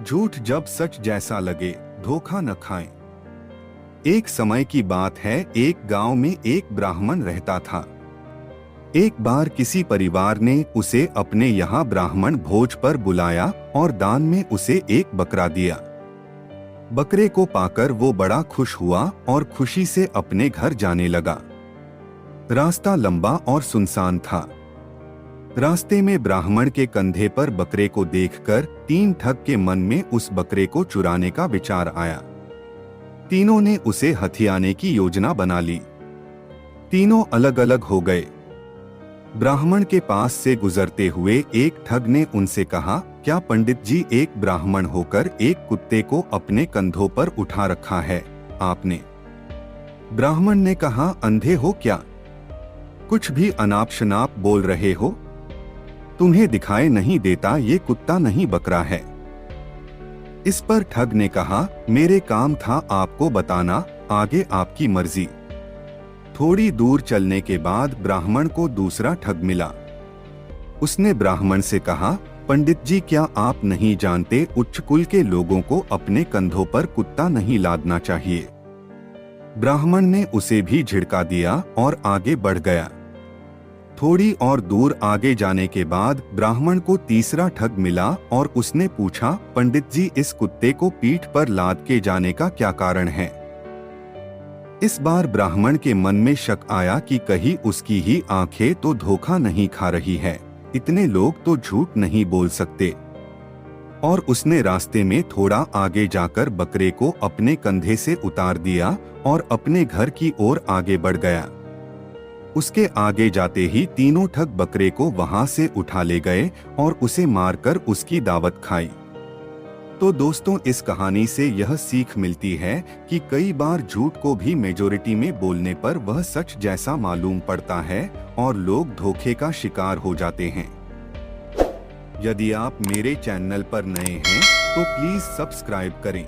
झूठ जब सच जैसा लगे, धोखा न खाएं। एक समय की बात है, एक गांव में एक ब्राह्मण रहता था। एक बार किसी परिवार ने उसे अपने यहाँ ब्राह्मण भोज पर बुलाया और दान में उसे एक बकरा दिया। बकरे को पाकर वो बड़ा खुश हुआ और खुशी से अपने घर जाने लगा। रास्ता लंबा और सुनसान था। रास्ते में ब्राह्मण के कंधे पर बकरे को देखकर तीन ठग के मन में उस बकरे को चुराने का विचार आया। तीनों ने उसे हथियाने की योजना बना ली। तीनों अलग अलग हो गए। ब्राह्मण के पास से गुजरते हुए एक ठग ने उनसे कहा, क्या पंडित जी एक ब्राह्मण होकर एक कुत्ते को अपने कंधों पर उठा रखा है आपने? ब्राह्मण ने कहा, अंधे हो क्या? कुछ भी अनाप शनाप बोल रहे हो? तुम्हें दिखाई नहीं देता ये कुत्ता नहीं बकरा है? इस पर ठग ने कहा, मेरे काम था आपको बताना, आगे आपकी मर्जी। थोड़ी दूर चलने के बाद ब्राह्मण को दूसरा ठग मिला। उसने ब्राह्मण से कहा, पंडित जी क्या आप नहीं जानते उच्च कुल के लोगों को अपने कंधों पर कुत्ता नहीं लादना चाहिए? ब्राह्मण ने उसे भी झिड़का दिया और आगे बढ़ गया। थोड़ी और दूर आगे जाने के बाद ब्राह्मण को तीसरा ठग मिला और उसने पूछा, पंडित जी इस कुत्ते को पीठ पर लाद के जाने का क्या कारण है? इस बार ब्राह्मण के मन में शक आया कि कहीं उसकी ही आंखें तो धोखा नहीं खा रही है, इतने लोग तो झूठ नहीं बोल सकते। और उसने रास्ते में थोड़ा आगे जाकर बकरे को अपने कंधे से उतार दिया और अपने घर की ओर आगे बढ़ गया। उसके आगे जाते ही तीनों ठग बकरे को वहां से उठा ले गए और उसे मारकर उसकी दावत खाई। तो दोस्तों, इस कहानी से यह सीख मिलती है कि कई बार झूठ को भी मेजॉरिटी में बोलने पर वह सच जैसा मालूम पड़ता है और लोग धोखे का शिकार हो जाते हैं। यदि आप मेरे चैनल पर नए हैं तो प्लीज सब्सक्राइब करें।